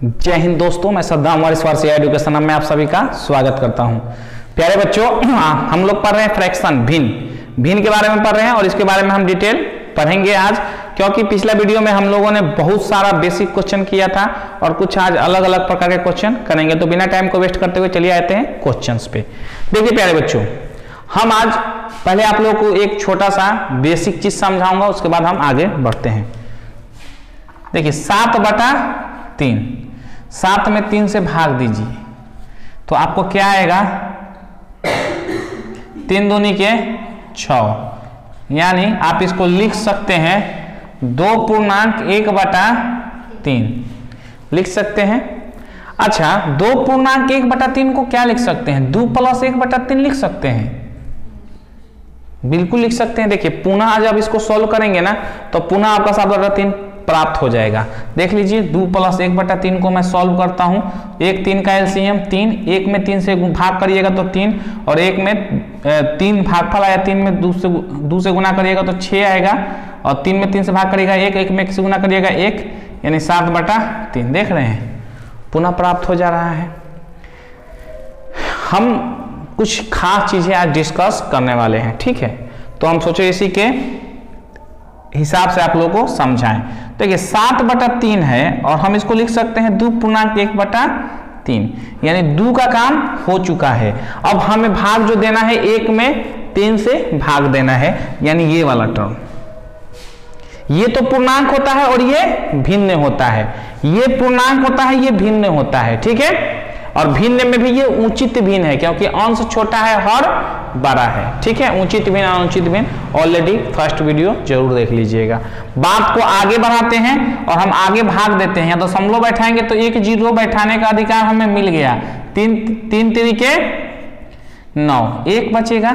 जय हिंद दोस्तों, मैं श्रद्धा हमारे एजुकेशन में आप सभी का स्वागत करता हूं। प्यारे बच्चों, हम लोग पढ़ रहे हैं फ्रैक्शन भिन्न के बारे में पढ़ रहे हैं और इसके बारे में हम डिटेल पढ़ेंगे आज, क्योंकि पिछला वीडियो में हम लोगों ने बहुत सारा बेसिक क्वेश्चन किया था और कुछ आज अलग अलग प्रकार के क्वेश्चन करेंगे। तो बिना टाइम को वेस्ट करते हुए चलिए आते हैं क्वेश्चंस पे। देखिए प्यारे बच्चों, हम आज पहले आप लोगों को एक छोटा सा बेसिक चीज समझाऊंगा, उसके बाद हम आगे बढ़ते हैं। देखिए 7/3, 7 में 3 से भाग दीजिए तो आपको क्या आएगा, 3 दूनी के 6, यानी आप इसको लिख सकते हैं 2.1/3 लिख सकते हैं। अच्छा, 2.1/3 को क्या लिख सकते हैं, 2 + 1/3 लिख सकते हैं, बिल्कुल लिख सकते हैं। देखिए पुनः जब इसको सॉल्व करेंगे ना तो पुनः आपका 7/3 प्राप्त हो जाएगा। देख लीजिए 2 + 1/3 को मैं सॉल्व करता हूं। 1 3 का एलसीएम 3, 1 में 3 से भाग करिएगा तो 3, और 1 में 3 भागफल आया, 3 में 2 से गुना करिएगा तो 6 आएगा, और 3 में 3 से भाग करिएगा 1, 1 में 1 से गुना करिएगा 1, यानी 7/3। देख रहे हैं पुनः प्राप्त हो जा रहा है। हम कुछ खास चीजें आज डिस्कस करने वाले हैं, ठीक है, तो हम सोचे इसी के हिसाब से आप लोगों को समझाएं। देखिए 7/3 है और हम इसको लिख सकते हैं 2.1/3, यानी 2 का काम हो चुका है। अब हमें भाग जो देना है 1 में 3 से भाग देना है, यानी ये वाला टर्म। ये तो पूर्णांक होता है और ये भिन्न होता है, ये पूर्णांक होता है, ये भिन्न होता है, ठीक है। और भिन्न में भी ये उचित भिन्न है, क्योंकि अंश छोटा है और बड़ा है, ठीक है। उचित भिन्न अनुचित भिन्न ऑलरेडी फर्स्ट वीडियो जरूर देख लीजिएगा। बात को आगे बढ़ाते हैं और हम आगे भाग देते हैं, या तो दशमलव बैठाएंगे तो 1 0 बैठाने का अधिकार हमें मिल गया, 3 तरीके 9, 1 बचेगा।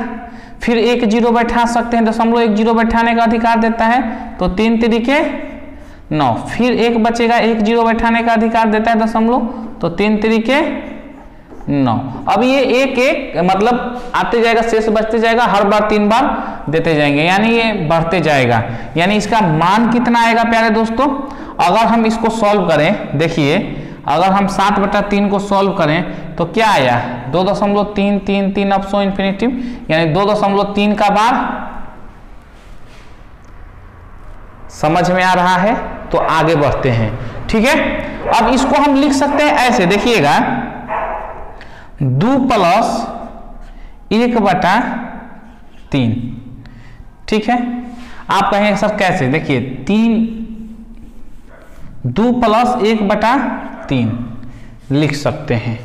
फिर 1 0 बैठा सकते हैं, 0.10 बैठाने का अधिकार देता है तो 3 तरीके 9, फिर 1 बचेगा, 1 0 बैठाने का अधिकार देता है दशमलव, तो 3 तरीके 9। अब ये 1 1 मतलब आते जाएगा, शेष बचते जाएगा, हर बार 3 बार देते जाएंगे, यानी ये बढ़ते जाएगा। यानी इसका मान कितना आएगा प्यारे दोस्तों, अगर हम इसको सॉल्व करें, देखिए अगर हम 7/3 को सॉल्व करें तो क्या आया, 2.333 अपसो इन्फिनिटिव, यानी 2.3 का बार। समझ में आ रहा है, तो आगे बढ़ते हैं, ठीक है। अब इसको हम लिख सकते हैं ऐसे, देखिएगा 2 + 1/3, ठीक है। आप कहेंगे सर कैसे, देखिए 2 + 1/3 लिख सकते हैं,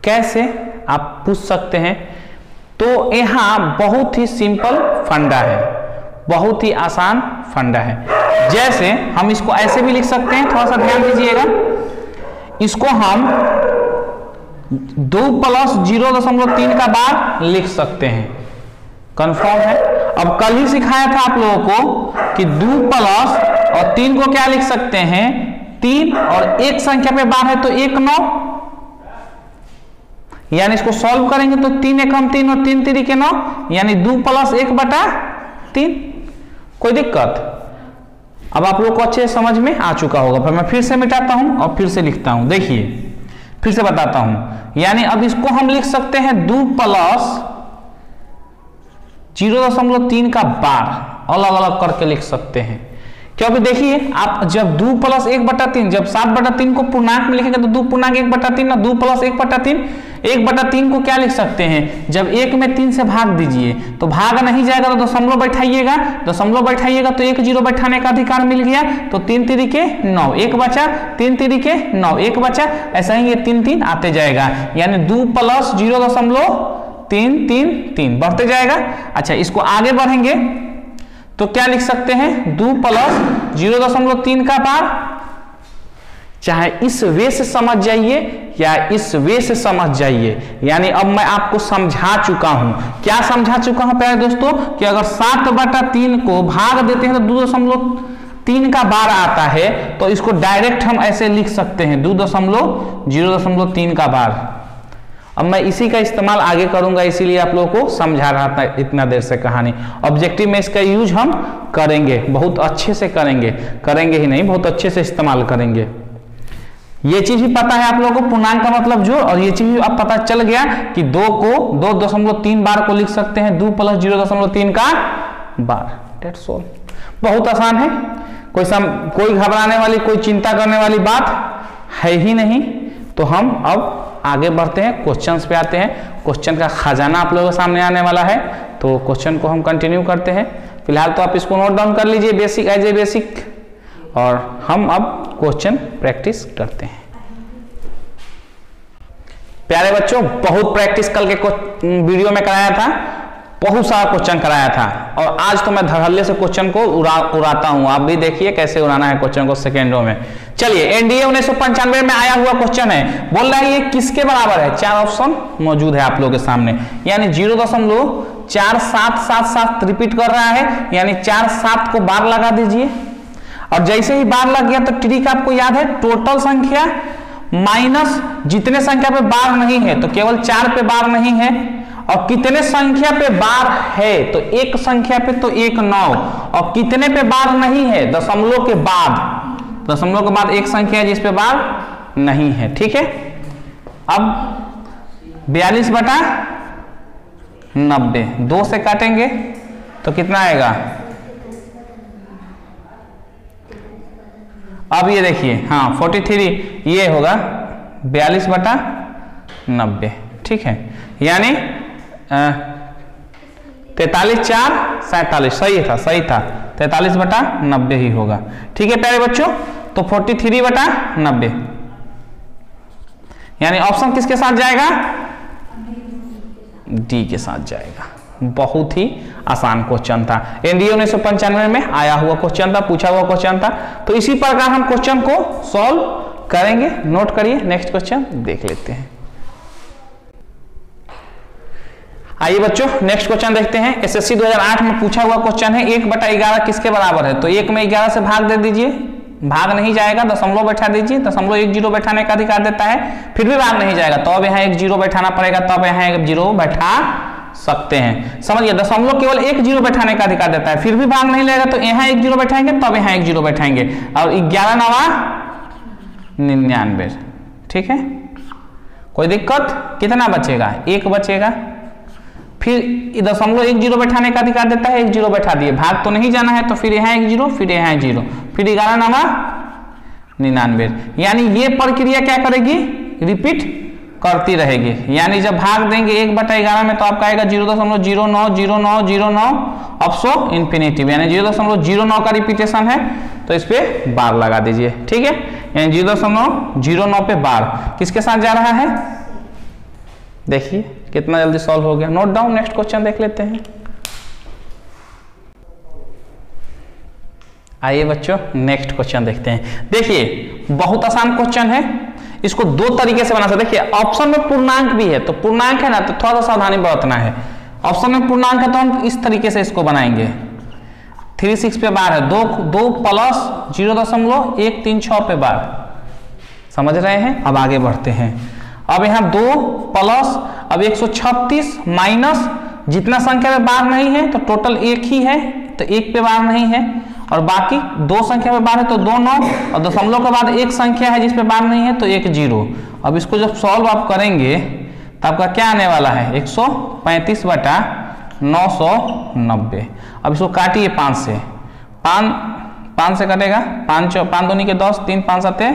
कैसे आप पूछ सकते हैं। तो यहां बहुत ही सिंपल फंडा है, बहुत ही आसान फंडा है। जैसे हम इसको ऐसे भी लिख सकते हैं, थोड़ा सा ध्यान दीजिएगा, इसको हम 2 + 0.3 का बार लिख सकते हैं, कंफर्म है। अब कल ही सिखाया था आप लोगों को कि 2 + और 3 को क्या लिख सकते हैं, 3 और एक संख्या पे बार है तो 1 9, यानी इसको सॉल्व करेंगे तो 3 एकम 3 और 3 तरीके 9, यानी 2 + 1/3। कोई दिक्कत? अब आप लोग को अच्छे से समझ में आ चुका होगा। फिर मैं फिर से मिटाता हूं और फिर से लिखता हूं, देखिए फिर से बताता हूं। यानी अब इसको हम लिख सकते हैं 2 + 0.3 का बार, अलग अलग करके लिख सकते हैं, क्योंकि देखिए आप जब 2 + 1/3, जब 7/3 को पूर्णांक में लिखेंगे तो 2.1/3 ना, 2 + 1/3, 1/3 को क्या लिख सकते हैं, जब 1 में 3 से भाग दीजिए तो भाग नहीं जाएगा तो दशमलव बैठाइएगा, दशमलव बैठाइएगा तो 1 0 बैठाने का अधिकार मिल गया, तो 3 तरीके 9, 1 बचा, 3 तरीके 9, 1 बचा, ऐसा ही ये 3 3 आते जाएगा, यानी 2 + 0.333 बढ़ते जाएगा। अच्छा, इसको आगे बढ़ेंगे तो क्या लिख सकते हैं, 2 + 0.3 का बार। चाहे इस वे से समझ जाइए या इस वे से समझ जाइए, यानी अब मैं आपको समझा चुका हूं। क्या समझा चुका हूं प्यारे दोस्तों, कि अगर 7/3 को भाग देते हैं तो 2.3 का बार आता है, तो इसको डायरेक्ट हम ऐसे लिख सकते हैं 2.0.3 का बार। अब मैं इसी का इस्तेमाल आगे करूंगा, इसीलिए आप लोगों को समझा रहा था इतना देर से कहानी। ऑब्जेक्टिव में इसका यूज हम करेंगे, बहुत अच्छे से करेंगे ही नहीं, बहुत अच्छे से इस्तेमाल करेंगे। ये चीज भी पता है आप लोगों को, पूर्णांक का मतलब जोड़, और ये चीज भी अब पता चल गया कि 2 को 2.3 बार को लिख सकते हैं 2 + 0.3 का बार। डेट्स ऑल, बहुत आसान है, कोई घबराने वाली, कोई चिंता करने वाली बात है ही नहीं। तो हम अब आगे बढ़ते हैं, क्वेश्चंस पे आते हैं। क्वेश्चन का खजाना आप लोगों के सामने आने वाला है, तो क्वेश्चन को हम कंटिन्यू करते हैं। फिलहाल तो आप इसको नोट डाउन कर लीजिए बेसिक एज ए बेसिक, और हम अब क्वेश्चन प्रैक्टिस करते हैं। प्यारे बच्चों, बहुत प्रैक्टिस कल के वीडियो में कराया था, बहुत सारा क्वेश्चन कराया था, और आज तो मैं धड़ल्ले से क्वेश्चन को उड़ाता हूं। आप भी देखिए कैसे उड़ाना है क्वेश्चन को सेकेंडों में। चलिए, एनडीए 1995 में आया हुआ क्वेश्चन है, बोल रहा है ये किसके बराबर है। 4 ऑप्शन मौजूद है आप लोगों के सामने, यानी 0.4777 रिपीट कर रहा है, यानी 4 7 को बार लगा दीजिए, और जैसे ही बार लग गया तो ट्रिक आपको याद है, टोटल संख्या माइनस जितने संख्या पे बार नहीं है, तो केवल 4 पे बार नहीं है, और कितने संख्या पे बार है, तो एक संख्या पे तो 1 9, और कितने पे बार नहीं है, दशमलव के बाद एक संख्या है जिस पे बार नहीं है। ठीक है, अब 42/90 2 से काटेंगे तो कितना आएगा। अब ये देखिए, हाँ 43, ये होगा 42/90। ठीक है, यानी 43 4 47, सही था 43/90 ही होगा। ठीक है प्यारे बच्चों, तो 43/90, यानी ऑप्शन किसके साथ जाएगा, डी के साथ जाएगा। बहुत ही आसान क्वेश्चन था, एनडीए 1995 में आया हुआ क्वेश्चन था, पूछा हुआ क्वेश्चन था। तो इसी प्रकार हम क्वेश्चन को सॉल्व करेंगे। नोट करिए, नेक्स्ट क्वेश्चन देख लेते हैं। आइए बच्चों, नेक्स्ट क्वेश्चन देखते हैं। एसएससी 2008 में पूछा हुआ क्वेश्चन है, 1/11 किसके बराबर है। तो 1 में 11 से भाग दे दीजिए, भाग नहीं जाएगा, दशमलव बैठा दीजिए, दशमलव 1 0 बैठाने का अधिकार देता है, फिर भी भाग नहीं जाएगा तो अब यहाँ 1 0 बैठाना पड़ेगा, तब यहाँ 1 0 बैठा सकते हैं। समझिए, दशमलव केवल 1 0 बैठाने का अधिकार देता है, फिर भी भाग नहीं लेगा तो यहाँ 1 0 बैठाएंगे, तब यहाँ 1 0 बैठाएंगे, और 11 9 99। ठीक है, कोई दिक्कत, कितना बचेगा, 1 बचेगा। फिर दशमलव 1 0 बैठाने का अधिकार देता है, 1 0 बैठा दिए, भाग तो नहीं जाना है, तो फिर यहाँ 1 0, फिर यहाँ 1 0, फिर 11 9 99। यानी ये प्रक्रिया क्या करेगी, रिपीट करती रहेगी। यानी जब भाग देंगे 1/11 में तो आपका आएगा 0.090909 ऑप्शो इन्फिनेटिव, यानी 0.09 का रिपीटेशन है, तो इस पे बार लगा दीजिए। ठीक है, यानी 0.09 पे बार किसके साथ जा रहा है, देखिए कितना जल्दी सॉल्व हो गया। नोट डाउन, नेक्स्ट क्वेश्चन देख लेते हैं। आइए बच्चों, नेक्स्ट क्वेश्चन देखते हैं। देखिए, बहुत आसान क्वेश्चन है, इसको 2 तरीके से बना सकते। देखिए, ऑप्शन में पूर्णांक भी है, तो पूर्णांक है ना, तो थोड़ा सा सावधानी बरतना है। ऑप्शन में पूर्णांक है तो हम इस तरीके से इसको बनाएंगे। 36 पे बार है, 2 + 0.136 पे बार, समझ रहे हैं। अब आगे बढ़ते हैं। अब यहाँ 2 प्लस, अब 136 माइनस जितना संख्या में बार नहीं है तो टोटल 1 ही है, तो 1 पे बार नहीं है, और बाकी 2 संख्या में बार है तो 2 9, और दशमलव के बाद 1 संख्या है जिस पे बार नहीं है तो 1 0। अब इसको जब सॉल्व आप करेंगे तो आपका क्या आने वाला है, 135/990। अब इसको काटिए 5 से, 5 से कटेगा, 5 दूनी के 10, 3 5 7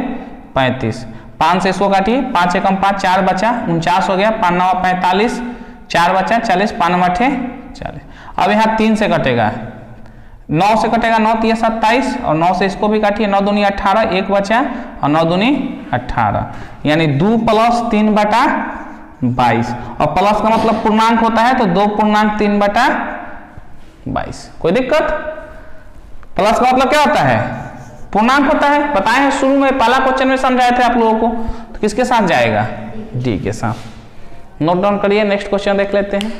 35, 5 से इसको काटिए, 5 एकम 5, 4 बचा, 49 हो गया, 5 9 45, 4 बचा 40, 5 9 8 40। अब यहाँ 3 से कटेगा, 9 से कटेगा, 9 3 27, और 9 से इसको भी काटिए, 9 दूनी 18, 1 बचा, और 9 दूनी 18, यानी 2 + 3/22, और प्लस का मतलब पूर्णांक होता है, तो 2 पूर्णांक 3/22। कोई दिक्कत, प्लस का मतलब क्या होता है, पूर्णांक होता है, बताए हैं शुरू में, पहला क्वेश्चन में समझाए थे आप लोगों को। तो किसके साथ जाएगा, डी के साथ। नोट डाउन करिए, नेक्स्ट क्वेश्चन देख लेते हैं।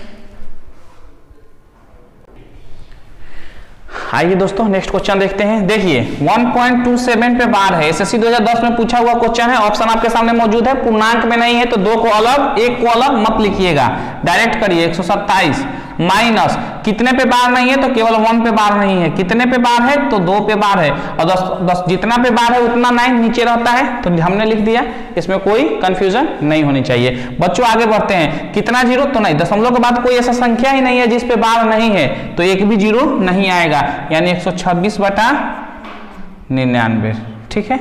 आइए दोस्तों, नेक्स्ट क्वेश्चन देखते हैं। देखिए, 1.27 पे बार है, एसएससी 2010 में पूछा हुआ क्वेश्चन है। ऑप्शन आपके सामने मौजूद है, पूर्णांक में नहीं है तो 2 को अलग, 1 को अलग मत लिखिएगा, डायरेक्ट करिए। 127 माइनस कितने पे बार नहीं है, तो केवल 1 पे बार नहीं है, कितने पे बार है, तो 2 पे बार है, और 10 जितना पे बार है उतना 9 नीचे रहता है, तो हमने लिख दिया, इसमें कोई कंफ्यूजन नहीं होनी चाहिए। बच्चों आगे बढ़ते हैं, कितना जीरो, तो नहीं, दशमलव के बाद कोई ऐसा संख्या ही नहीं है जिस पे बार नहीं है, तो एक भी जीरो नहीं आएगा, यानी 126/99। ठीक है,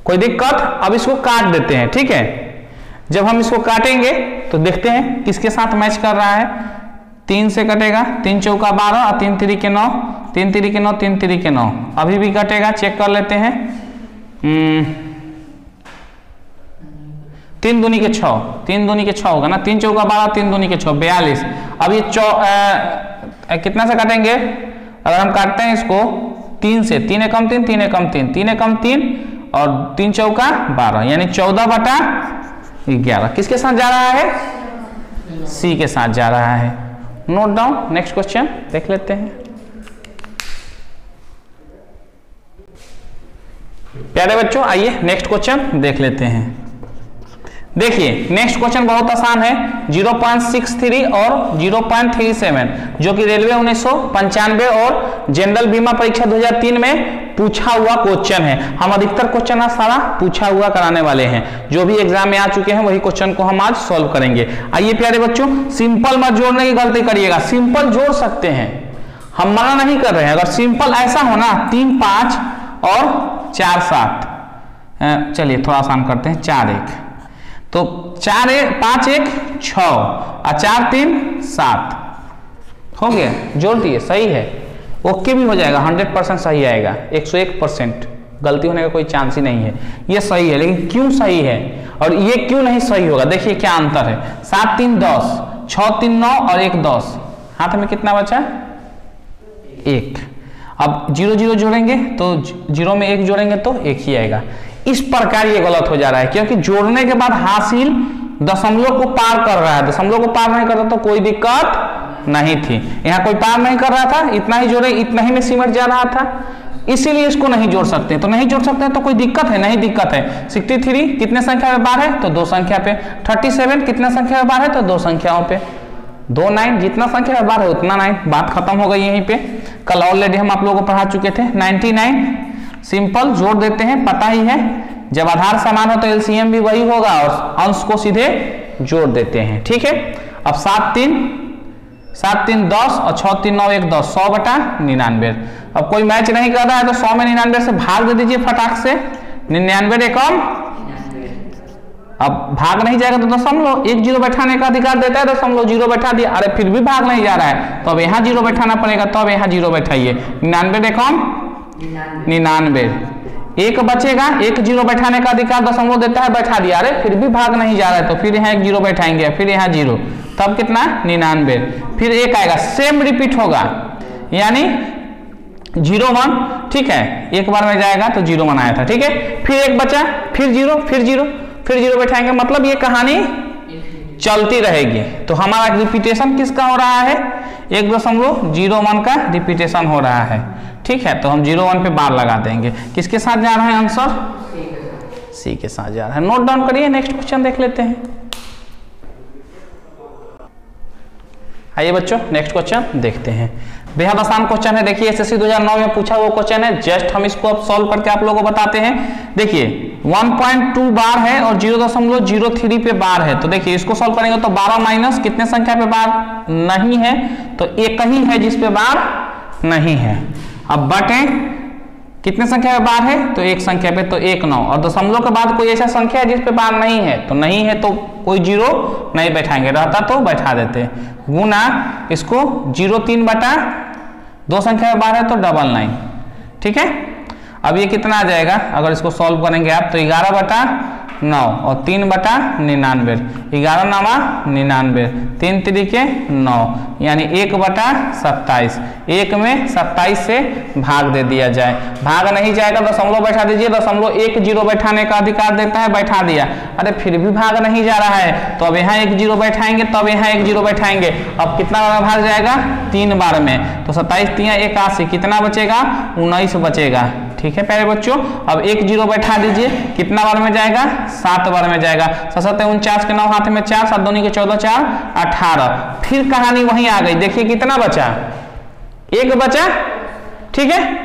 कोई दिक्कत? अब इसको काट देते हैं। ठीक है, जब हम इसको काटेंगे तो देखते हैं किसके साथ मैच कर रहा है। 3 से कटेगा, 3 चौका 12 और 3 तिरी के 9, 3 तिरी के 9, 3 तिरी के 9, अभी भी कटेगा, चेक कर लेते हैं। 3 दूनी के 6, 3 दूनी के 6 होगा ना, 3 चौका 12, 3 दूनी के 6, 42। अब ये कितना से काटेंगे, अगर हम काटते हैं इसको 3 से, 3 एकम 3, 3 एकम 3, 3 एकम 3 और 3 चौका 12, यानी 14/11 किसके साथ जा रहा है, सी के साथ जा रहा है। नोट डाउन, नेक्स्ट क्वेश्चन देख लेते हैं। प्यारे बच्चों आइए नेक्स्ट क्वेश्चन देख लेते हैं। देखिए नेक्स्ट क्वेश्चन बहुत आसान है, 0.63 और 0.37 जो कि रेलवे 1995 और जनरल बीमा परीक्षा 2003 में पूछा हुआ क्वेश्चन है। हम अधिकतर क्वेश्चन सारा पूछा हुआ कराने वाले हैं, जो भी एग्जाम में आ चुके हैं वही क्वेश्चन को हम आज सॉल्व करेंगे। आइए प्यारे बच्चों, सिंपल मत जोड़ने की गलती करिएगा, सिंपल जोड़ सकते हैं, हम मना नहीं कर रहे हैं। अगर सिंपल ऐसा होना 3 5 और 4 7, चलिए थोड़ा आसान करते हैं, 4 1, तो 4 5 1 6 और 4 3 7 हो गया, जोड़ दिए, सही है, ओके भी हो जाएगा, 100% सही आएगा, 101% गलती होने का कोई चांस ही नहीं है, ये सही है। लेकिन क्यों सही है और ये क्यों नहीं सही होगा, देखिए क्या अंतर है। 7 3 10, 6 3 9 और 1 10, हाथ में कितना बचा, 1। अब 0 0 जोड़ेंगे तो 0 में 1 जोड़ेंगे तो 1 ही आएगा। इस प्रकार ये गलत हो जा रहा है, क्योंकि जोड़ने के बाद हासिल दशमलव को पार कर रहा है, दशमलव को पार नहीं कर रहा तो कोई दिक्कत नहीं थी, यहाँ कोई पार नहीं कर रहा था, इतना ही जोड़े, इतना ही में सिमट जा रहा था, इसीलिए इसको नहीं जोड़ सकते। तो नहीं जोड़ सकते तो कोई दिक्कत है, नहीं दिक्कत है। 63 कितने संख्या में बार है, तो 2 संख्या पे। 37 कितने संख्या में बार है, तो 2 संख्याओं पे। 2 9 जितना संख्या में बार है उतना 9, बात खत्म हो गई यहीं पे। कल ऑलरेडी हम आप लोगों को पढ़ा चुके थे। 99 सिंपल जोड़ देते हैं, पता ही है, जब आधार समान हो तो एलसीएम भी वही होगा और अंश को सीधे जोड़ देते हैं। ठीक है, अब 7 3 10 और 6 3 9 1 10, 100/99। अब कोई मैच नहीं कर रहा है तो 100 में 99 से भाग दे दीजिए फटाक से, 99 एकम, अब भाग नहीं जाएगा तो दशमलव, 1 0 बैठाने का अधिकार देता है, दशमलव 0 बैठा दिया, अरे फिर भी भाग नहीं जा रहा है तो अब यहाँ 0 बैठाना पड़ेगा, तो अब यहाँ 0 बैठाइए, 99 एकम 99, 1 बचेगा, 1 0 बैठाने का अधिकार दशमलव देता है, बैठा दिया, अरे फिर भी भाग नहीं जा रहा है तो फिर यहाँ 1 0 बैठाएंगे, फिर यहाँ 0, तब कितना 99, फिर 1 आएगा, सेम रिपीट होगा, यानी 0 1, ठीक है, एक बार में जाएगा तो 0 1 आया था, ठीक है, फिर 1 बचा, फिर 0 फिर 0 फिर 0 बैठाएंगे, मतलब ये कहानी चलती रहेगी। तो हमारा रिपीटेशन किसका हो रहा है, 1.01 का रिपीटेशन हो रहा है। ठीक है, तो हम 0 1 पे बार लगा देंगे। किसके साथ जा रहा है आंसर, सी के साथ जा रहा है। नोट डाउन करिए, नेक्स्ट क्वेश्चन देख लेते हैं। आइए बच्चों नेक्स्ट क्वेश्चन देखते हैं। बेहद आसान क्वेश्चन है, देखिए एसएससी 2009 में पूछा हुआ क्वेश्चन है, जस्ट हम इसको अब सॉल्व करके आप लोगों को बताते हैं। देखिए 1.2 बार है और 0.03 पे बार है, तो देखिए इसको सॉल्व करेंगे तो 12 माइनस कितने संख्या पे बार नहीं है, तो एक ही है जिस पे बार नहीं है। अब बटे कितने संख्या पे बार है, तो 1 संख्या पे, तो 1 9, और दशमलव के बाद कोई ऐसा संख्या है जिस पे बार नहीं है, तो नहीं है तो कोई 0 नहीं बैठाएंगे, रहता तो बैठा देते, गुना इसको 0 3/2 संख्या में बार है तो 99। ठीक है, अब ये कितना आ जाएगा, अगर इसको सॉल्व करेंगे आप तो 11/9 और 3/99, 11 9 99, 3 3 के 9, यानी 1/27, 1 में 27 से भाग दे दिया जाए, भाग नहीं जाएगा दशमलव बैठा दीजिए, दशमलव 1 0 बैठाने का अधिकार देता है, बैठा दिया, अरे फिर भी भाग नहीं जा रहा है तो अब यहाँ 1 0 बैठाएंगे, तब यहाँ 1 0 बैठाएंगे, अब कितना बार भाग जाएगा, 3 बार में, तो 27 3 81, कितना बचेगा, 19 बचेगा। ठीक है प्यारे बच्चों। अब एक जीरो बैठा दीजिए, कितना बार में जाएगा? 7 बार में जाएगा। 7 49 के 9 हाथ में 4, 7 दूनी के 14, 4 18। फिर कहानी वहीं आ गई। देखिए कितना बचा? एक बचा, ठीक है,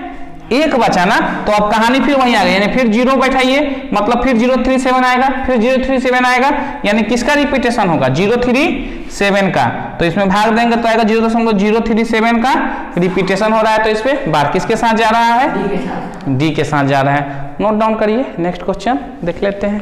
एक बचा ना, तो अब कहानी फिर वहीं आ गई, यानी फिर जीरो बैठाइए, मतलब फिर 037 आएगा, फिर 037 आएगा, यानी किसका रिपीटेशन होगा? 037 का। तो इसमें भाग देंगे तो आएगा 0.037 का रिपीटेशन हो रहा है। तो इस पे बार किसके साथ जा रहा है? डी के साथ जा रहा है। नोट डाउन करिए, नेक्स्ट क्वेश्चन देख लेते हैं।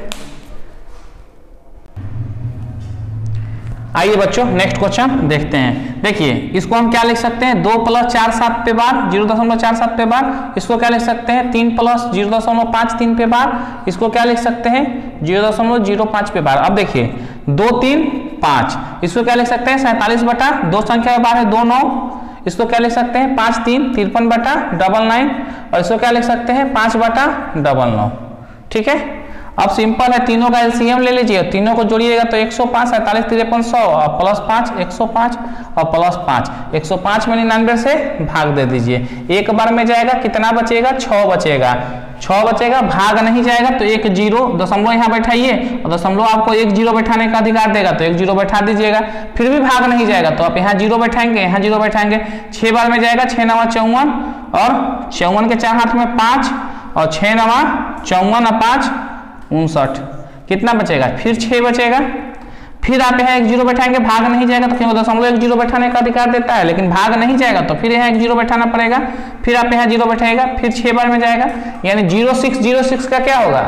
आइए बच्चों नेक्स्ट क्वेश्चन देखते हैं। देखिए इसको हम क्या लिख सकते हैं? 2 + 4 7 पे बार, 0.47 पे बार। इसको क्या लिख सकते हैं? 3 + 0.53 पे बार। इसको क्या लिख सकते हैं? 0.05 पे बार। अब देखिए 2 3 5, इसको क्या लिख सकते हैं? 47 बटा 2 संख्या के बार है 2 9। इसको क्या लिख सकते हैं? 5 3 53 बटा 99। और इसको क्या लिख सकते हैं? 5 बटा 99। ठीक है, अब सिंपल है, तीनों का एलसीएम ले लीजिए, तीनों को जोड़िएगा तो 105, 47 53 100 और +5 105 और +5 105 में 99 से भाग दे दीजिए। एक बार में जाएगा, कितना बचेगा? 6 बचेगा। 6 बचेगा, भाग नहीं जाएगा तो एक जीरो दशमलव यहाँ बैठाइए, और दशमलव आपको एक जीरो बैठाने का अधिकार देगा तो एक जीरो बैठा दीजिएगा। फिर भी भाग नहीं जाएगा तो आप यहाँ जीरो बैठाएंगे, यहाँ जीरो बैठाएंगे। 6 बार में जाएगा, 6 9 54 और 54 के 4 हाथ में 5 और 6 9 54 और 5 59। कितना बचेगा? फिर 6 बचेगा। फिर आप यहाँ एक जीरो बैठाएंगे, भाग नहीं जाएगा तो क्यों? दशमलव एक जीरो बैठाने का अधिकार देता है, लेकिन भाग नहीं जाएगा तो फिर यहाँ एक जीरो बैठाना पड़ेगा। फिर आप यहाँ जीरो बैठाएगा, फिर 6 बार में जाएगा, यानी 0606 का क्या होगा?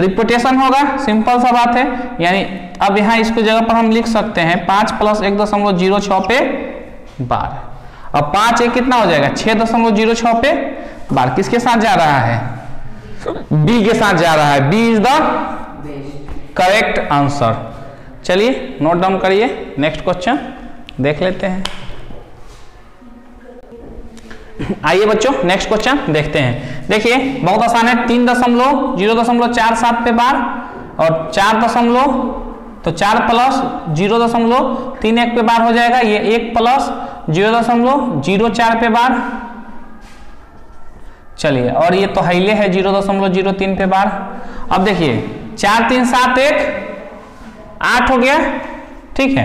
रिपीटेशन होगा। सिंपल सा बात है। यानी अब यहाँ इसको जगह पर हम लिख सकते हैं 5 + 1.06 पे बार। अब 5 1 कितना हो जाएगा? 6.06 पे बार। किसके साथ जा रहा है? बी के साथ जा रहा है। B is the correct answer. चलिए नोट डाउन करिए, नेक्स्ट क्वेश्चन देख लेते हैं। आइए बच्चों नेक्स्ट क्वेश्चन देखते हैं। देखिए बहुत आसान है। 3.0.47 पे बार और 4 दशमलव, तो 4 + 0.31 पे बार हो जाएगा। ये 1 + 0.04 पे बार। चलिए, और ये तो हाईले है 0.03 पे बार। अब देखिए 4 3 7 1 8 हो गया। ठीक है,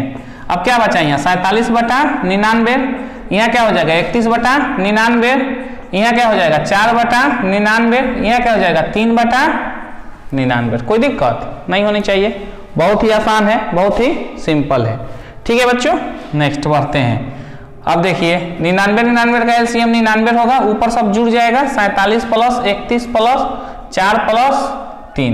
अब क्या बचा? यहाँ 47 बटा 99। यहाँ क्या हो जाएगा? 31 बटा 99। यहाँ क्या हो जाएगा? 4 बटा 99। यहाँ क्या हो जाएगा? 3 बटा 99। कोई दिक्कत नहीं होनी चाहिए, बहुत ही आसान है, बहुत ही सिंपल है। ठीक है बच्चों, नेक्स्ट बढ़ते हैं। अब देखिए 99 का एलसीएम 99 होगा, ऊपर सब जुड़ जाएगा। 47 + 31 + 4 + 3।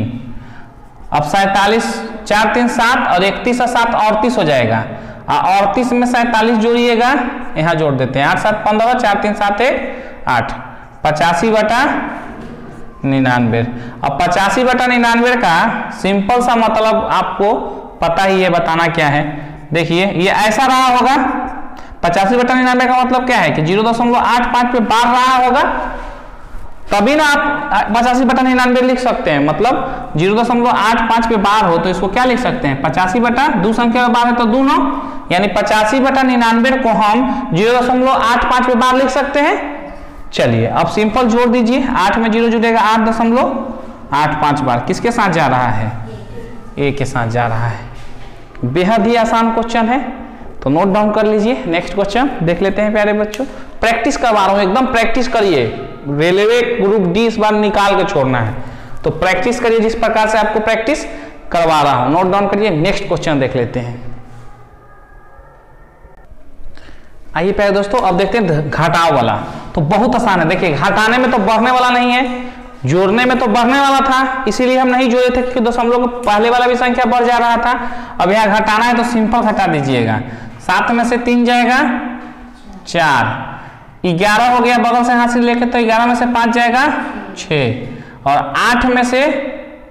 अब 47 4 3 7 और 31 और 7 38 हो जाएगा। 38 में 47 जोड़िएगा, यहाँ जोड़ देते हैं। 8 7 15, 4 3 7 1 8, 85 बटा 99। अब 85 बटा 99 का सिंपल सा मतलब आपको पता ही है, बताना क्या है। देखिए ये ऐसा रहा होगा। 85 बटा 99 का मतलब क्या है कि 0.85 पे बार रहा होगा, तभी ना आप 85 बटा 99 लिख सकते हैं। मतलब 0.85 पे बार हो तो इसको क्या लिख सकते हैं? 85 बटा 2 संख्या में बार है तो 2 9, यानी 85 बटा 99 को हम 0.85 पे बार लिख सकते हैं। चलिए अब सिंपल जोड़ दीजिए, 8 में 0 जुड़ेगा 8.85 बार। किसके साथ जा रहा है? ए के साथ जा रहा है। बेहद ही आसान क्वेश्चन है, तो नोट डाउन कर लीजिए। नेक्स्ट क्वेश्चन देख लेते हैं प्यारे बच्चों। प्रैक्टिस करवा रहा हूं, एकदम प्रैक्टिस करिए। रेलवे ग्रुप डी इस बार निकाल के छोड़ना है, तो प्रैक्टिस करिए जिस प्रकार से आपको प्रैक्टिस करवा रहा हूं। नोट डाउन करिए, नेक्स्ट क्वेश्चन देख लेते हैं। आइए प्यारे दोस्तों, अब देखते हैं घटाव वाला। तो बहुत आसान है। देखिए घटाने में तो बढ़ने वाला नहीं है, जोड़ने में तो बढ़ने वाला था, इसीलिए हम नहीं जोड़े थे क्योंकि दशमलव के पहले वाला भी संख्या बढ़ जा रहा था। अब यहाँ घटाना है तो सिंपल घटा दीजिएगा। 7 में से 3 जाएगा 4, 11 हो गया बगल से हाथ से लेके, तो 11 में से 5 जाएगा 6, और 8 में से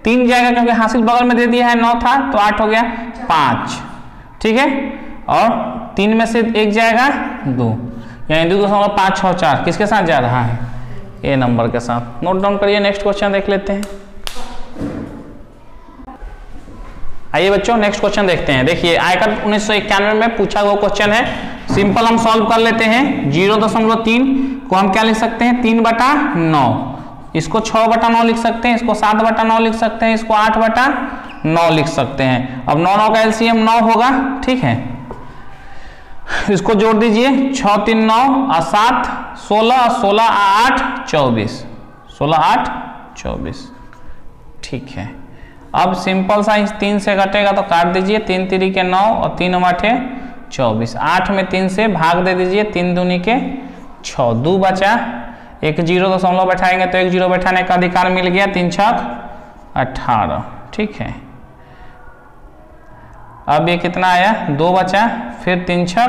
3 जाएगा क्योंकि हासिल बगल में दे दिया है 9 था, तो 8 हो गया 5। ठीक है, और 3 में से 1 जाएगा 2, यानी 2.564 किसके साथ जा रहा है? ए नंबर के साथ। नोट डाउन करिए, नेक्स्ट क्वेश्चन देख लेते हैं। आइए बच्चों नेक्स्ट क्वेश्चन देखते हैं। देखिए आयकर 1991 में पूछा हुआ क्वेश्चन है, सिंपल हम सॉल्व कर लेते हैं। 0.3 को हम क्या लिख सकते हैं? 3/9। इसको 6/9 लिख सकते हैं, इसको 7/9 लिख सकते हैं, इसको 8/9 लिख सकते हैं। अब 9 का एलसीएम 9 होगा, ठीक है। इसको जोड़ दीजिए, 6 3 9 और 7 16 और 16 8 24, 16 8 24, ठीक है। अब सिंपल सा इस 3 से घटेगा तो काट दीजिए, 3 3 के 9 और 3 8 24, 8 में 3 से भाग दे दीजिए, 3 दूनी के 6, 2 बचा, एक 0 दशमलव बैठाएंगे तो एक 0 बैठाने का अधिकार मिल गया, 3 6 18, ठीक है। अब ये कितना आया, 2 बचा, फिर 3 6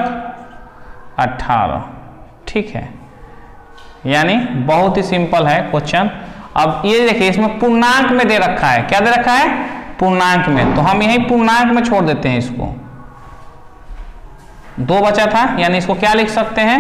18, ठीक है। यानी बहुत ही सिंपल है क्वेश्चन। अब ये देखिए इसमें पूर्णांक में दे रखा है, क्या दे रखा है, पूर्णांक में, तो हम यही पूर्णांक में छोड़ देते हैं इसको। 2 बचा था, यानी इसको क्या लिख सकते हैं,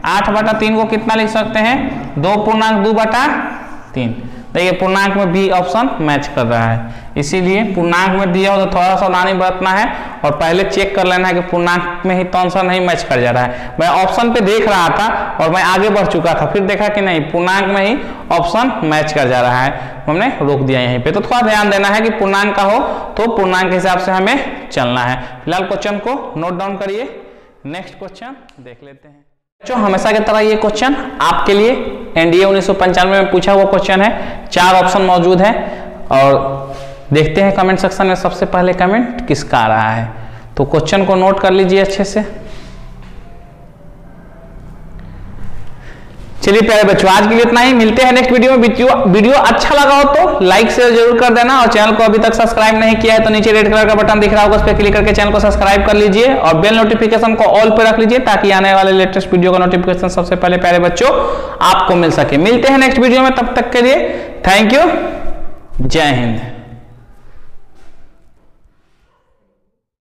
8/3 को कितना लिख सकते हैं, 2 पूर्णांक 2/3। देखिए पूर्णांक में बी ऑप्शन मैच कर रहा है, इसीलिए पूर्णांक में दिया हो तो थोड़ा सावधानी बरतना है और पहले चेक कर लेना है कि पूर्णांक में ही कौन सा नहीं मैच कर जा रहा है। मैं ऑप्शन पे देख रहा था और मैं आगे बढ़ चुका था, फिर देखा कि नहीं पूर्णांक में ही ऑप्शन मैच कर जा रहा है, हमने रोक दिया यहीं पे। तो थोड़ा ध्यान देना है कि पूर्णांक का हो तो पूर्णांक के हिसाब से हमें चलना है। फिलहाल क्वेश्चन को नोट डाउन करिए, नेक्स्ट क्वेश्चन देख लेते हैं। जो हमेशा की तरह ये क्वेश्चन आपके लिए एनडीए 1995 में पूछा हुआ क्वेश्चन है, 4 ऑप्शन मौजूद है और देखते हैं कमेंट सेक्शन में सबसे पहले कमेंट किसका आ रहा है। तो क्वेश्चन को नोट कर लीजिए अच्छे से। चलिए प्यारे बच्चों, आज के लिए इतना ही, मिलते हैं नेक्स्ट वीडियो में। वीडियो अच्छा लगा हो तो लाइक शेयर जरूर कर देना और चैनल को अभी तक सब्सक्राइब नहीं किया है तो नीचे रेड कलर का बटन दिख रहा होगा, उस पर क्लिक करके चैनल को सब्सक्राइब कर लीजिए और बेल नोटिफिकेशन को ऑल पे रख लीजिए ताकि आने वाले लेटेस्ट वीडियो का नोटिफिकेशन सबसे पहले प्यारे बच्चों आपको मिल सके। मिलते हैं नेक्स्ट वीडियो में, तब तक के लिए थैंक यू, जय हिंद।